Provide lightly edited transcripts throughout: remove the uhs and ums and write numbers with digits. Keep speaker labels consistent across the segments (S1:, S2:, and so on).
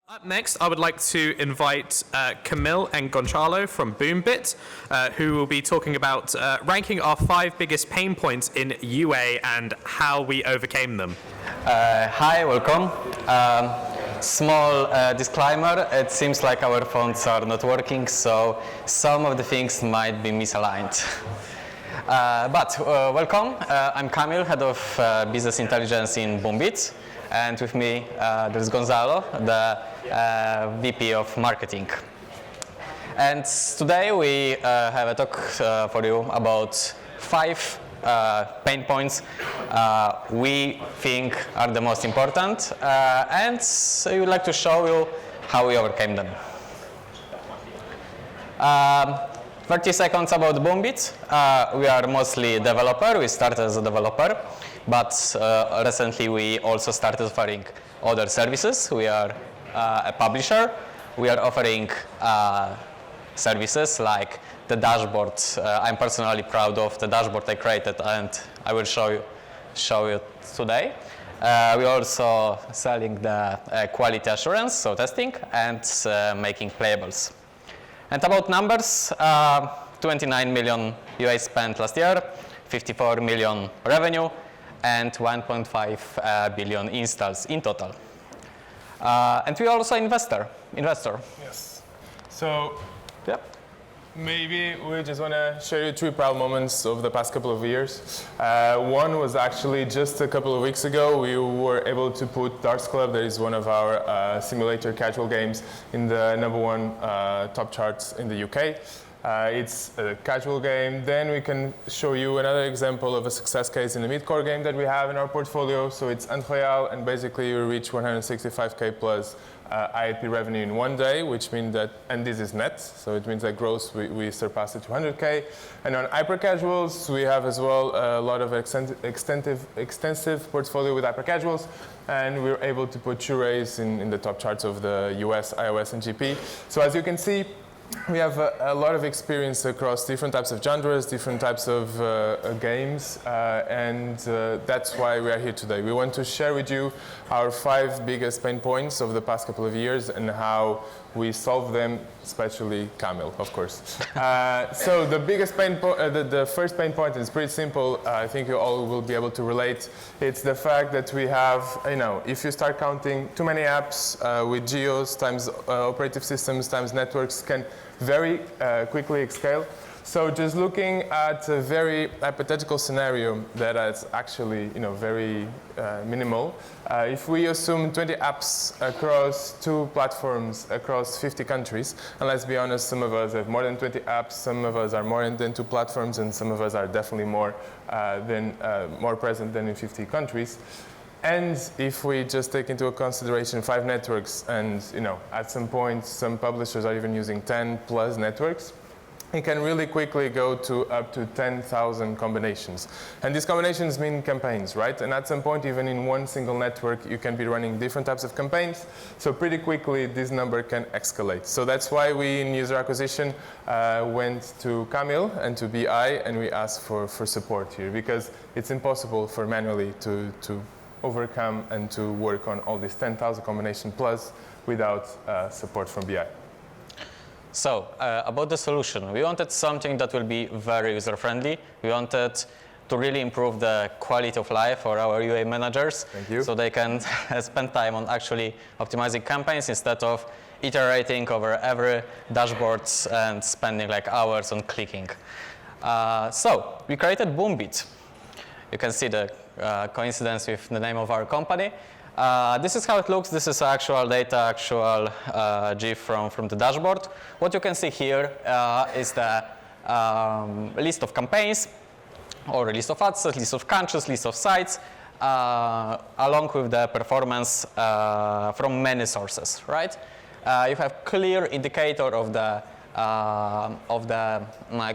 S1: Up next, I would like to invite Kamil and Goncalo from BoomBit, who will be talking about ranking our 5 biggest pain points in UA and how we overcame them.
S2: Hi, welcome. Small disclaimer, it seems like our phones are not working, so some of the things might be misaligned. Welcome, I'm Kamil, Head of Business Intelligence in BoomBit, and with me there's Goncalo, the VP of Marketing. And today we have a talk for you about 5 pain points we think are the most important, and we would like to show you how we overcame them. 30 seconds about BoomBit. We are mostly developer. We started as a developer, but recently we also started offering other services. We are a publisher. We are offering services like the dashboard. I'm personally proud of the dashboard I created, and I will show you today. We're also selling the quality assurance, so testing, and making playables. And about numbers, 29 million UA spent last year, 54 million revenue, and 1.5 billion installs in total. And we are also investor.
S3: Yes. So
S2: Yep.
S3: maybe we just want to share you 3 proud moments of the past couple of years. One was actually just a couple of weeks ago. We were able to put Darts Club, that is one of our simulator casual games, in the #1 top charts in the UK. It's a casual game. Then we can show you another example of a success case in a mid-core game that we have in our portfolio. So it's Unreal, and basically you reach 165k plus IAP revenue in 1 day, which means that, and this is net, so it means that gross we surpassed the 200k. And on hyper casuals, we have as well a lot of extensive portfolio with hyper casuals, and we're able to put Churays in the top charts of the US, iOS, and GP. So as you can see, we have a lot of experience across different types of genres, different types of games, and that's why we are here today. We want to share with you our 5 biggest pain points of the past couple of years and how we solve them, especially Kamil, of course. So the biggest pain the first pain point is pretty simple. I think you all will be able to relate. It's the fact that we have, if you start counting too many apps with geos times operative systems times networks can very quickly scale. So just looking at a very hypothetical scenario that is actually very minimal. If we assume 20 apps across 2 platforms across 50 countries, and let's be honest, some of us have more than 20 apps, some of us are more than 2 platforms, and some of us are definitely more present than in 50 countries. And if we just take into consideration 5 networks, and at some point some publishers are even using 10 plus networks, it can really quickly go to up to 10,000 combinations. And these combinations mean campaigns, right? And at some point, even in one single network, you can be running different types of campaigns. So pretty quickly, this number can escalate. So that's why we, in user acquisition, went to Kamil and to BI, and we asked for support here, because it's impossible for manually to overcome and to work on all these 10,000 combination plus without support from BI.
S2: So, about the solution, we wanted something that will be very user-friendly. We wanted to really improve the quality of life for our UA managers.
S3: Thank you.
S2: So they can spend time on actually optimizing campaigns instead of iterating over every dashboards and spending like hours on clicking. So, we created BoomBit. You can see the coincidence with the name of our company. This is how it looks. This is actual data, actual GIF from the dashboard. What you can see here is the list of campaigns, or a list of ads, list of countries, list of sites, along with the performance from many sources, right? You have clear indicator of the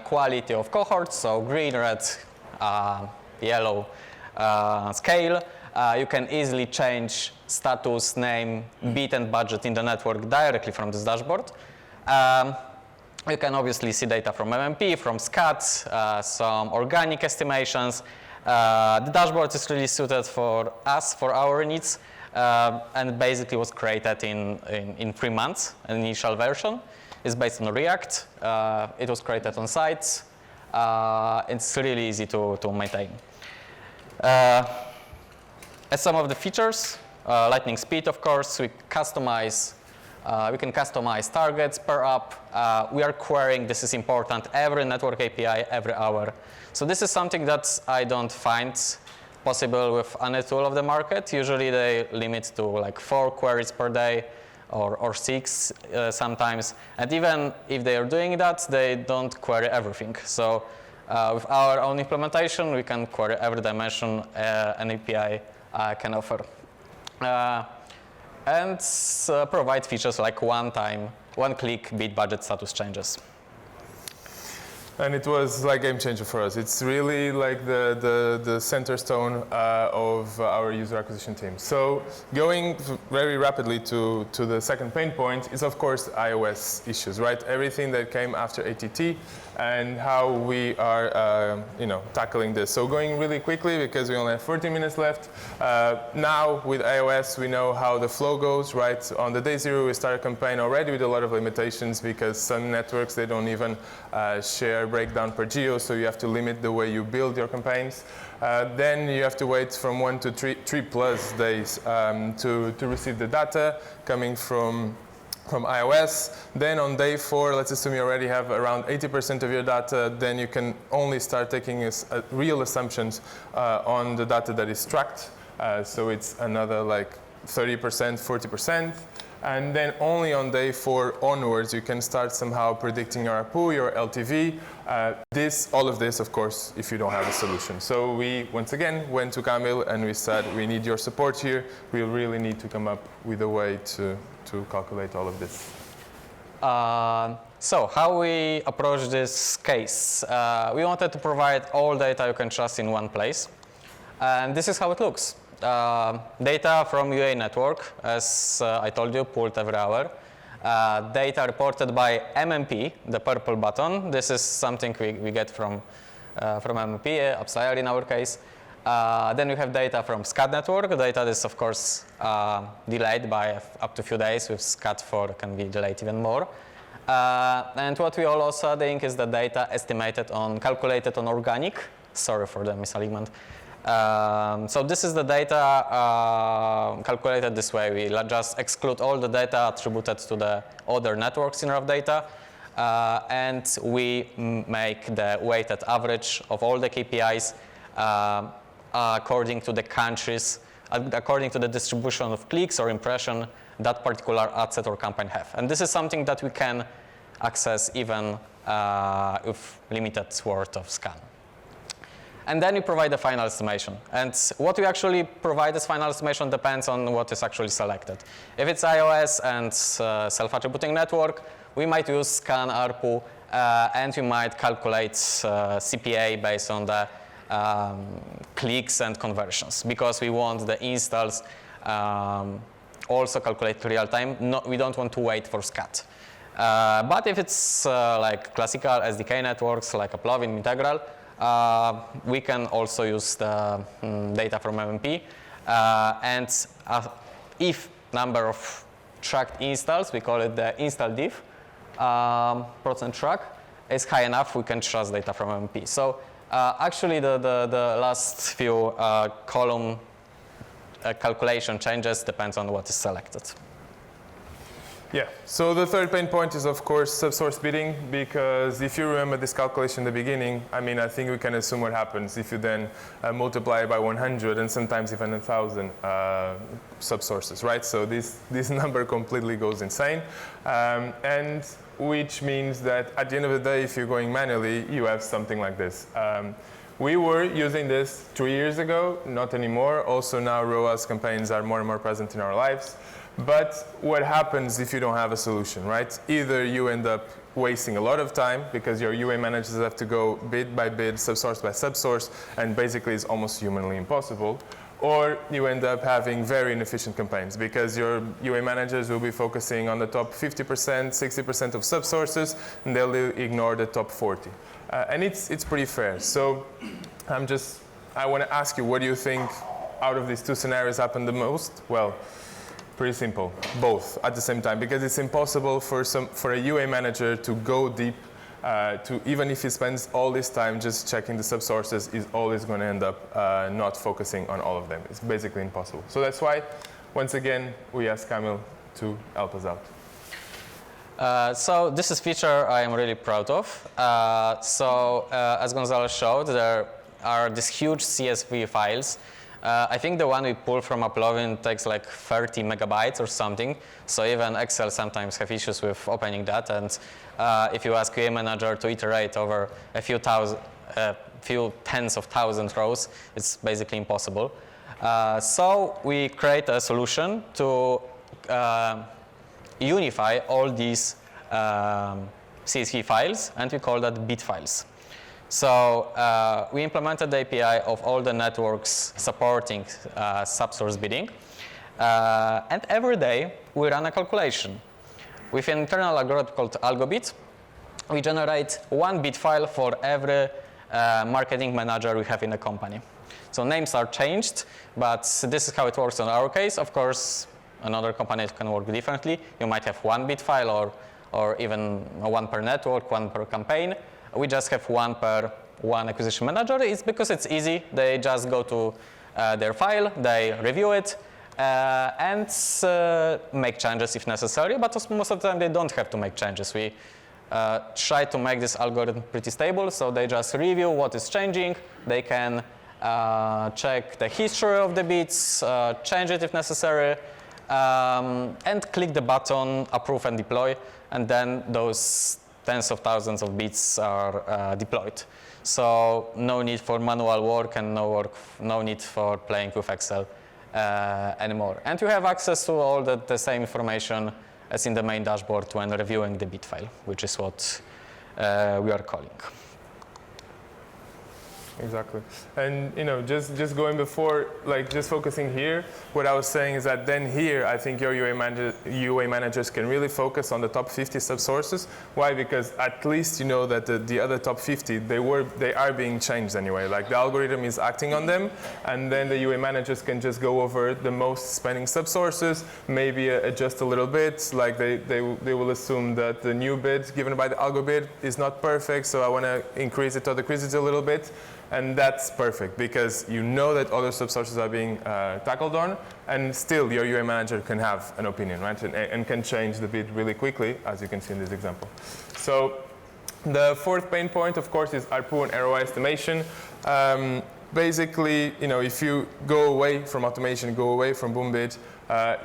S2: quality of cohorts, so green, red, yellow scale. You can easily change status, name, bit, and budget in the network directly from this dashboard. You can obviously see data from MMP, from SCAT, some organic estimations. The dashboard is really suited for us, for our needs. and basically was created in 3 months. An initial version is based on React. It was created on site. It's really easy to maintain. As some of the features, lightning speed, of course, we can customize targets per app. We are querying, this is important, every network API every hour. So this is something that I don't find possible with any tool of the market. Usually they limit to like 4 queries per day or 6 sometimes. And even if they are doing that, they don't query everything. So with our own implementation, we can query every dimension an API can offer. And provide features like one-click bit budget status changes.
S3: And it was like game changer for us. It's really like the center stone of our user acquisition team. So going very rapidly to the second pain point is of course iOS issues, right? Everything that came after ATT and how we are tackling this. So going really quickly because we only have 40 minutes left. Now with iOS we know how the flow goes, right? On the day 0 we start a campaign already with a lot of limitations because some networks they don't even share breakdown per geo, so you have to limit the way you build your campaigns. Then you have to wait from 1 to 3 plus days to receive the data coming from iOS. Then on day 4, let's assume you already have around 80% of your data, then you can only start taking real assumptions on the data that is tracked. So it's another like 30%, 40%. And then only on day 4 onwards, you can start somehow predicting your ARPU, your LTV. All of this, of course, if you don't have a solution. So we, once again, went to Kamil and we said, we need your support here. We really need to come up with a way to calculate all of this.
S2: So how we approach this case? We wanted to provide all data you can trust in one place. And this is how it looks. Data from UA network, as I told you, pulled every hour. Data reported by MMP, the purple button. This is something we get from MMP, Upside in our case. Then we have data from SCAD network. Data is, of course, delayed by up to a few days. With SCAD4 can be delayed even more. And what we are also adding is the data calculated on organic. Sorry for the misalignment. So this is the data calculated this way. We just exclude all the data attributed to the other networks in our data, and we make the weighted average of all the KPIs according to the countries, according to the distribution of clicks or impression that particular ad set or campaign have. And this is something that we can access even with limited worth of scan. And then you provide the final estimation. And what we actually provide as final estimation depends on what is actually selected. If it's iOS and self-attributing network, we might use scan ARPU, and we might calculate CPA based on the clicks and conversions, because we want the installs also calculate real time. We don't want to wait for SCAD. But if it's like classical SDK networks like Uplovin, Integral, we can also use the data from MMP. And if number of tracked installs, we call it the install diff, % track, is high enough, we can trust data from MMP. So actually the last few column calculation changes depends on what is selected.
S3: Yeah, so the third pain point is, of course, subsource bidding, because if you remember this calculation in the beginning, I mean, I think we can assume what happens if you then multiply it by 100 and sometimes even 1,000 subsources, right? So this number completely goes insane, and which means that at the end of the day, if you're going manually, you have something like this. We were using this 3 years ago, not anymore. Also now ROAS campaigns are more and more present in our lives. But what happens if you don't have a solution, right? Either you end up wasting a lot of time because your UA managers have to go bid by bid, subsource by subsource, and basically it's almost humanly impossible. Or you end up having very inefficient campaigns because your UA managers will be focusing on the top 50%, 60% of subsources, and they'll ignore the top 40. And it's pretty fair. So I want to ask you, what do you think out of these two scenarios happen the most? Well, pretty simple, both at the same time, because it's impossible for a UA manager to go deep. Even if he spends all this time just checking the subsources, is always going to end up not focusing on all of them. It's basically impossible. So that's why, once again, we asked Kamil to help us out.
S2: So this is a feature I am really proud of. As Goncalo showed, there are these huge CSV files. I think the one we pull from Uplovin takes like 30 megabytes or something. So even Excel sometimes have issues with opening that. And if you ask QA manager to iterate over a few tens of thousand rows, it's basically impossible. So we create a solution to unify all these CSV files, and we call that bit files. So we implemented the API of all the networks supporting subsource bidding. And every day, we run a calculation. With an internal algorithm called AlgoBit, we generate one bit file for every marketing manager we have in the company. So names are changed, but this is how it works in our case. Of course, another company can work differently. You might have one bit file or even one per network, one per campaign. We just have one per one acquisition manager. It's because it's easy. They just go to their file, they review it, and make changes if necessary. But most of the time, they don't have to make changes. We try to make this algorithm pretty stable, so they just review what is changing. They can check the history of the bits, change it if necessary, and click the button, approve and deploy, and then those tens of thousands of bits are deployed. So no need for manual work and no need for playing with Excel anymore. And you have access to all the same information as in the main dashboard when reviewing the bit file, which is what we are calling.
S3: Exactly. And just going before, just focusing here, what I was saying is that then here, I think your UA managers can really focus on the top 50 subsources. Why? Because at least you know that the other top 50, they are being changed anyway. Like the algorithm is acting on them, and then the UA managers can just go over the most spending subsources, maybe adjust a little bit. Like they will assume that the new bid given by the algo bid is not perfect, so I want to increase it or decrease it a little bit. And that's perfect because you know that other subsources are being tackled on, and still your UA manager can have an opinion, right? And can change the bid really quickly, as you can see in this example. So the fourth pain point, of course, is ARPU and ROI estimation. Basically, if you go away from automation, go away from BoomBit,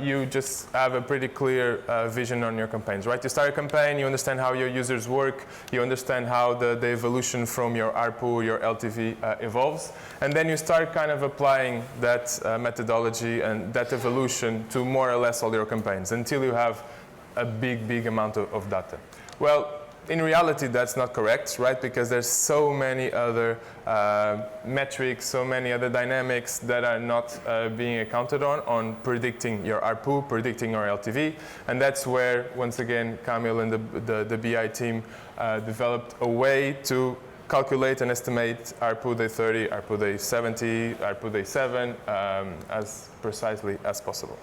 S3: you just have a pretty clear vision on your campaigns, right? You start a campaign, you understand how your users work, you understand how the evolution from your ARPU, your LTV evolves, and then you start kind of applying that methodology and that evolution to more or less all your campaigns until you have a big amount of data. Well, in reality, that's not correct, right? Because there's so many other metrics, so many other dynamics that are not being accounted on predicting your ARPU, predicting your LTV. And that's where, once again, Kamil and the BI team developed a way to calculate and estimate ARPU day 30, ARPU day 70, ARPU day 7 as precisely as possible.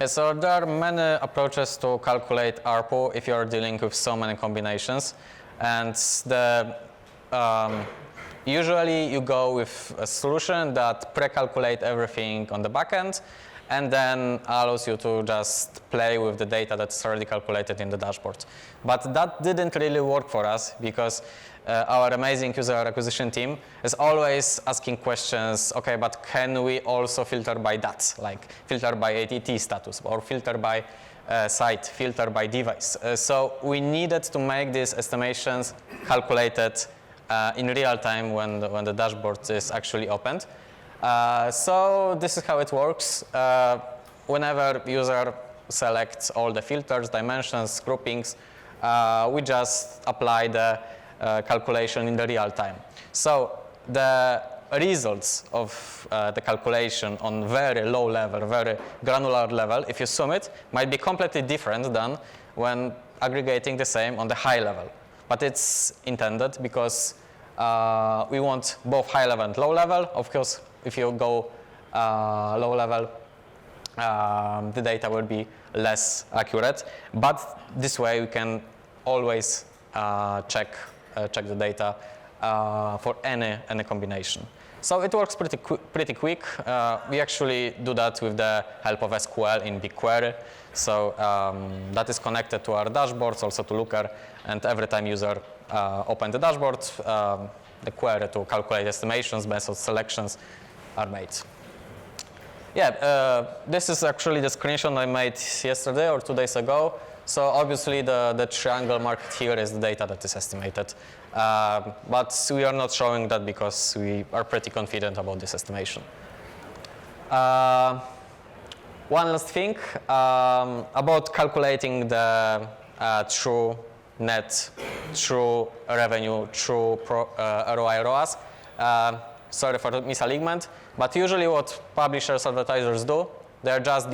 S2: So there are many approaches to calculate ARPU if you are dealing with so many combinations. And usually you go with a solution that pre-calculates everything on the back end and then allows you to just play with the data that's already calculated in the dashboard. But that didn't really work for us because our amazing user acquisition team is always asking questions, okay, but can we also filter by that, like filter by ATT status or filter by site, filter by device. So we needed to make these estimations calculated in real time when the dashboard is actually opened. So this is how it works. Whenever user selects all the filters, dimensions, groupings, we just apply the calculation in the real time. So the results of the calculation on very low level, very granular level, if you sum it, might be completely different than when aggregating the same on the high level. But it's intended because we want both high level and low level. Of course, if you go low level, the data will be less accurate. But this way we can always check the data for any combination. So it works pretty quick. We actually do that with the help of SQL in BigQuery. So that is connected to our dashboards, also to Looker. And every time user open the dashboard, the query to calculate estimations, method selections are made. Yeah, this is actually the screenshot I made yesterday or 2 days ago. So obviously the triangle marked here is the data that is estimated. But we are not showing that because we are pretty confident about this estimation. One last thing about calculating the true net, true revenue, true ROI, ROAS. Sorry for the misalignment, but usually what publishers, advertisers do, they just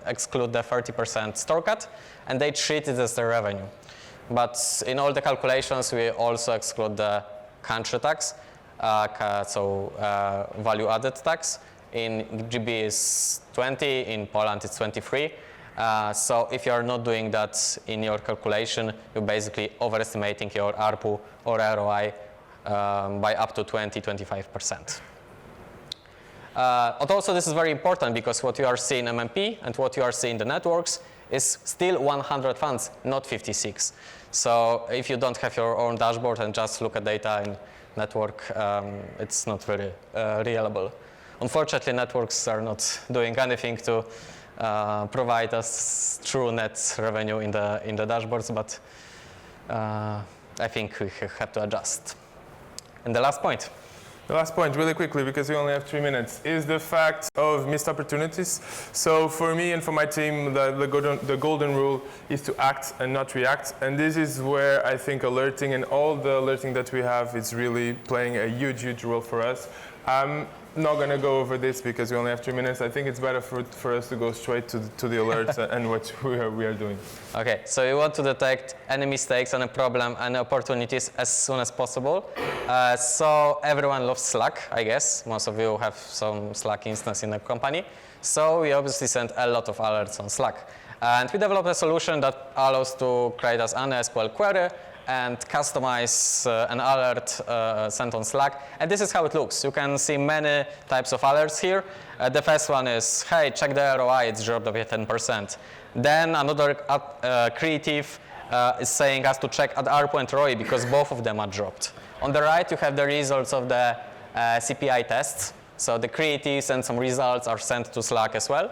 S2: exclude the 30% store cut, and they treat it as their revenue. But in all the calculations, we also exclude the country tax, value added tax. In GB is 20, in Poland it's 23. So if you are not doing that in your calculation, you're basically overestimating your ARPU or ROI by up to 20-25%. But also this is very important because what you are seeing in MMP and what you are seeing in the networks is still 100 funds, not 56. So if you don't have your own dashboard and just look at data in network, it's not very reliable. Unfortunately, networks are not doing anything to provide us true net revenue in the dashboards, but I think we have to adjust. And the last point.
S3: The last point, really quickly, because we only have 3 minutes, is the fact of missed opportunities. So for me and for my team, the golden rule is to act and not react. And this is where I think alerting and all the alerting that we have is really playing a huge, huge role for us. I'm not going to go over this because we only have 3 minutes. I think it's better for us to go straight to the alerts and what we are doing.
S2: Okay, so you want to detect any mistakes, any problem, any opportunities as soon as possible. So everyone loves Slack, I guess. Most of you have some Slack instance in the company. So we obviously send a lot of alerts on Slack. And we developed a solution that allows to create us an SQL query and customize an alert sent on Slack. And this is how it looks. You can see many types of alerts here. The first one is, hey, check the ROI, it's dropped by 10%. Then another creative is saying us to check at ARPU and ROI because both of them are dropped. On the right, you have the results of the CPI tests. So the creatives and some results are sent to Slack as well.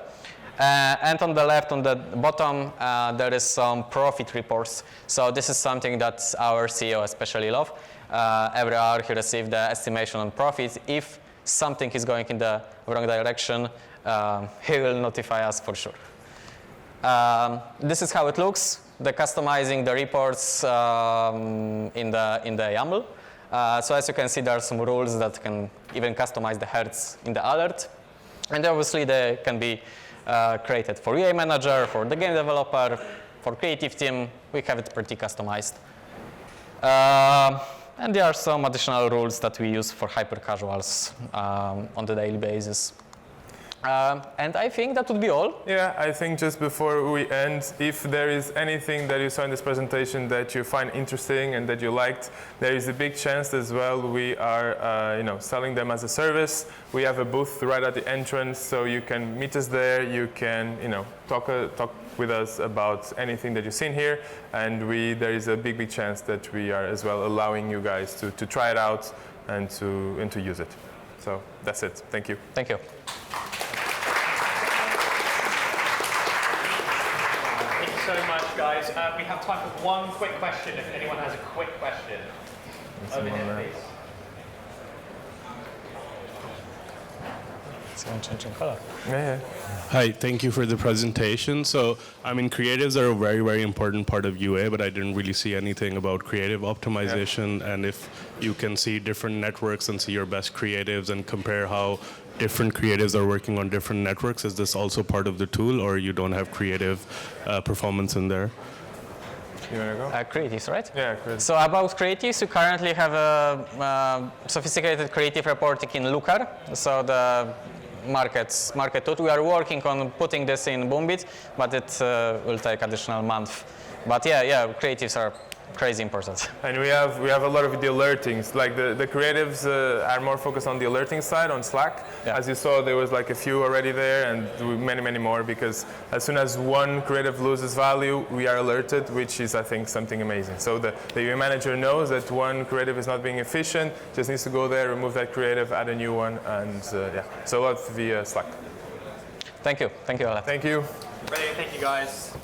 S2: And on the left, on the bottom, there is some profit reports. So this is something that our CEO especially loves. Every hour he receives the estimation on profit. If something is going in the wrong direction, he will notify us for sure. This is how it looks. The customizing the reports in the YAML. So as you can see, there are some rules that can even customize the hertz in the alert. And obviously they can be created for UA manager, for the game developer, for creative team. We have it pretty customized. And there are some additional rules that we use for hyper casuals on the daily basis. And I think that would be all.
S3: Yeah, I think just before we end, if there is anything that you saw in this presentation that you find interesting and that you liked, there is a big chance as well we are selling them as a service. We have a booth right at the entrance, so you can meet us there. You can talk with us about anything that you've seen here, and there is a big chance that we are as well allowing you guys to try it out and to use it. So that's it. Thank you.
S2: Thank you.
S1: So much, guys. We have time for one quick question. If anyone has a quick question, over here, please.
S2: It's going to change color.
S3: Yeah.
S4: Hi, thank you for the presentation. So, creatives are a very, very important part of UA, but I didn't really see anything about creative optimization, and if you can see different networks and see your best creatives and compare how different creatives are working on different networks. Is this also part of the tool, or you don't have creative performance in there?
S3: You want to go?
S2: Creatives, right?
S3: Yeah, creatives.
S2: So about creatives, you currently have a sophisticated creative reporting in Looker. So market tool. We are working on putting this in BoomBit, but it will take additional month. But yeah, creatives are crazy important.
S3: And we have a lot of the alertings. Like the creatives are more focused on the alerting side on Slack.
S2: Yeah.
S3: As you saw, there was like a few already there, and many more. Because as soon as one creative loses value, we are alerted, which is, I think, something amazing. So the UA manager knows that one creative is not being efficient, just needs to go there, remove that creative, add a new one, and yeah. So a lot via Slack.
S2: Thank you, Alex.
S3: Thank you.
S1: Brilliant, thank you guys.